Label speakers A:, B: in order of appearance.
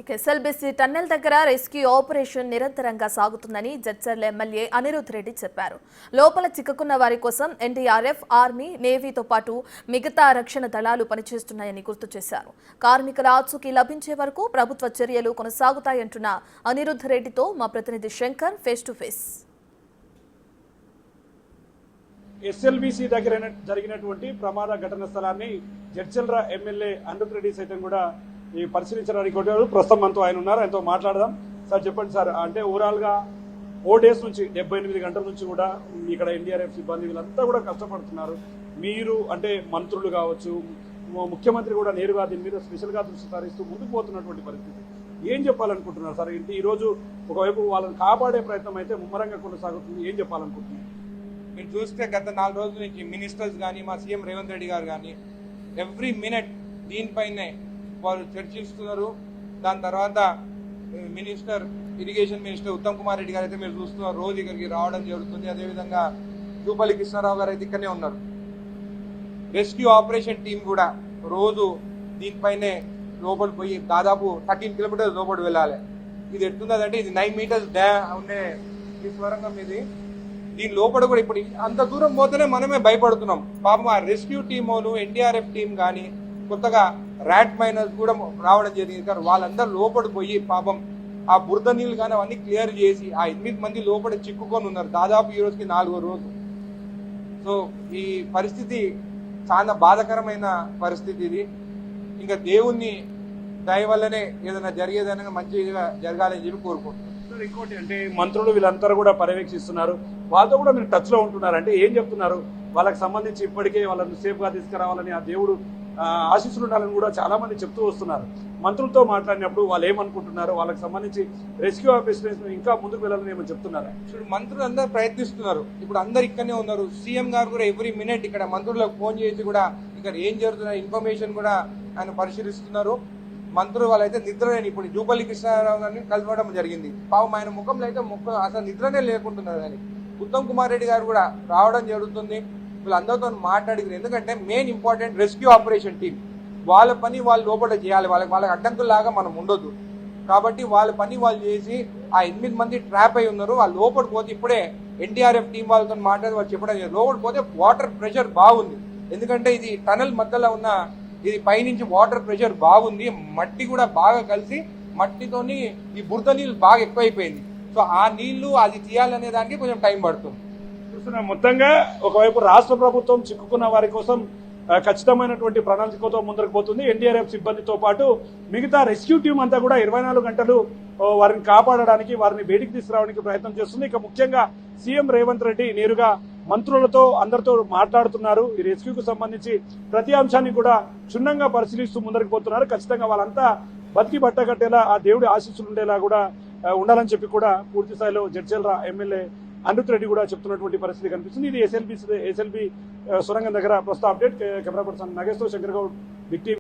A: ఇక SLBC tunnel దగ్గర rescue operation నిరంతరంగా సాగుతుందని జడ్చర్ల ఎమ్మెల్యే అనిరుద్ రెడ్డి చెప్పారు. లోపల చిక్కుకున్న వారి కోసం ఎన్డీఆర్ఎఫ్, ఆర్మీ, నేవీతో పాటు మిగతా రక్షణ దళాలు పనిచేస్తున్నాయని గుర్తు చేశారు. కార్మికుల ఆచూకీ లభించే వరకు ప్రభుత్వ చర్యలు కొనసాగుతాయంటున్న అనిరుద్ రెడ్డితో మా ప్రతినిధి Shankar face to face.
B: SLBC దగ్గర జరిగినటువంటి ప్రమాద ఘటన స్థలాన్ని జడ్చర్ల ఎమ్మెల్యే అనిరుద్ రెడ్డి సైతం కూడా ఈ పరిశీలించడానికి కొట్టారు. ప్రస్తుతం మనతో ఆయన ఉన్నారు, ఆయనతో మాట్లాడదాం. సార్ చెప్పండి సార్, అంటే ఓవరాల్గా 4 డేస్ నుంచి 78 గంటల నుంచి కూడా ఇక్కడ ఎన్డీఆర్ఎఫ్ సిబ్బంది వీళ్ళంతా కూడా కష్టపడుతున్నారు. మీరు అంటే మంత్రులు కావచ్చు, ముఖ్యమంత్రి కూడా నేరుగా దీని మీద స్పెషల్గా దృష్టి సారిస్తూ ముందుకు పోతున్నటువంటి పరిస్థితి ఏం చెప్పాలనుకుంటున్నారు సార్? ఈరోజు ఒకవైపు వాళ్ళని కాపాడే ప్రయత్నం అయితే ముమ్మరంగా కొనసాగుతుంది, ఏం చెప్పాలనుకుంటున్నారు?
C: మీరు చూస్తే గత 4 రోజుల నుంచి మినిస్టర్స్ కానీ మా సీఎం రేవంత్ రెడ్డి గారు కానీ ఎవ్రీ మినిట్ దీనిపైనే వాళ్ళు చర్చిస్తున్నారు. దాని తర్వాత ఇరిగేషన్ మినిస్టర్ ఉత్తమ్ కుమార్ రెడ్డి గారు అయితే మీరు చూస్తున్నారు, రోజు ఇక్కడికి రావడం జరుగుతుంది. అదేవిధంగా జూపల్లి కృష్ణారావు గారు అయితే ఇక్కడనే ఉన్నారు. రెస్క్యూ ఆపరేషన్ టీం కూడా రోజు దీనిపైనే లోపలి పోయి దాదాపు 13 కిలోమీటర్స్ లోపలి వెళ్ళాలి. ఇది ఎట్లున్నదంటే ఇది 9 మీటర్స్ ఉండే ఈ స్వరంగం ఇది. దీని లోపల కూడా ఇప్పుడు అంత దూరం పోతేనే మనమే భయపడుతున్నాం. పాపం ఆ రెస్క్యూ టీమ్ వాళ్ళు ఎన్డీఆర్ఎఫ్ టీం కానీ కొత్తగా ర్యాట్ మైనర్స్ కూడా రావడం జరిగింది. కానీ వాళ్ళందరూ లోపలికి పోయి పాపం ఆ బురద నీళ్ళు కానీ అవన్నీ క్లియర్ చేసి ఆ 8 మంది లోపల చిక్కుకొని ఉన్నారు. దాదాపు ఈ రోజుకి 4వ రోజు. సో ఈ పరిస్థితి చాలా బాధాకరమైన పరిస్థితి ఇది. ఇంకా దేవుణ్ణి దయ వల్లనే ఏదైనా జరిగేదైనా మంచిగా జరగాలని చెప్పి కోరుకుంటున్నాను.
B: సార్ ఇంకోటి అంటే మంత్రులు వీళ్ళందరూ కూడా పర్యవేక్షిస్తున్నారు, వాళ్ళతో కూడా మీరు టచ్లో ఉంటున్నారు. అంటే ఏం చెప్తున్నారు? వాళ్ళకి సంబంధించి ఇప్పటికే వాళ్ళని సేఫ్గా తీసుకురావాలని ఆ దేవుడు ఆశీస్సులు ఉండాలని కూడా చాలా మంది చెప్తూ వస్తున్నారు. మంత్రులతో మాట్లాడినప్పుడు వాళ్ళు ఏమనుకుంటున్నారు, వాళ్ళకి సంబంధించి రెస్క్యూ ఆపరేషన్ ఇంకా ముందుకు వెళ్ళాలని ఏమో చెప్తున్నారు.
C: ఇప్పుడు మంత్రులు అందరూ ప్రయత్నిస్తున్నారు. ఇప్పుడు అందరు ఇక్కడనే ఉన్నారు. సీఎం గారు కూడా ఎవ్రీ మినిట్ ఇక్కడ మంత్రులకు ఫోన్ చేసి కూడా ఇక్కడ ఏం జరుగుతున్న ఇన్ఫర్మేషన్ కూడా ఆయన పరిశీలిస్తున్నారు. మంత్రులు వాళ్ళైతే నిద్రలేని ఇప్పుడు జూపల్లి కృష్ణారావు గారిని కలవడం జరిగింది. పాపం ఆయన ముఖంలో అయితే అసలు నిద్రనే లేకుంటున్నారు. కానీ ఉత్తమ్ కుమార్ రెడ్డి గారు కూడా రావడం జరుగుతుంది. వీళ్ళందరితో మాట్లాడినారు. ఎందుకంటే main important rescue operation team వాళ్ళ పని వాళ్ళు లోపల చేయాలి. వాళ్ళకి అడ్డంకుల్లాగా మనం ఉండొద్దు. కాబట్టి వాళ్ళ పని వాళ్ళు చేసి ఆ 8 మంది ట్రాప్ అయి ఉన్నారు. వాళ్ళు లోపలికి పోతే ఇప్పుడే ఎన్డీఆర్ఎఫ్ టీం వాళ్ళతో మాట్లాడి వాళ్ళు చెప్పడం లోపలికి పోతే వాటర్ ప్రెషర్ బాగుంది. ఎందుకంటే ఇది టనల్ మధ్యలో ఉన్న ఇది పైనుంచి వాటర్ ప్రెషర్ బాగుంది. మట్టి కూడా బాగా కలిసి మట్టితోని ఈ బురద నీళ్ళు బాగా ఎక్కువైపోయింది. సో ఆ నీళ్లు అది తీయాలనే దానికి కొంచెం టైం పడుతుంది.
B: మొత్తంగా ఒకవైపు రాష్ట్ర ప్రభుత్వం చిక్కుకున్న వారి కోసం ఖచ్చితమైనటువంటి ప్రణాళికతో ముందరకు పోతుంది. ఎన్డీఆర్ఎఫ్ సిబ్బందితో పాటు మిగతా రెస్క్యూ టీం అంతా కూడా 24 గంటలు వారిని కాపాడడానికి, వారిని బయటికి తీసుకురావడానికి ప్రయత్నం చేస్తుంది. ఇక ముఖ్యంగా సీఎం రేవంత్ రెడ్డి నేరుగా మంత్రులతో అందరితో మాట్లాడుతున్నారు. ఈ రెస్క్యూకు సంబంధించి ప్రతి అంశాన్ని కూడా క్షుణ్ణంగా పరిశీలిస్తూ ముందరకు పోతున్నారు. ఖచ్చితంగా వాళ్ళంతా బతికి బట్టకట్టేలా ఆ దేవుడి ఆశీస్సులు ఉండేలా కూడా ఉండాలని చెప్పి కూడా పూర్తి స్థాయిలో జడ్చర్ల ఎమ్మెల్యే అనిరుద్ రెడ్డి కూడా చెప్తున్నటువంటి పరిస్థితి కనిపిస్తుంది. ఇది ఎస్ఎల్బీ సొరంగం దగ్గర ప్రస్తుత update. Camera person Nageswara Shankar Goud, Big TV.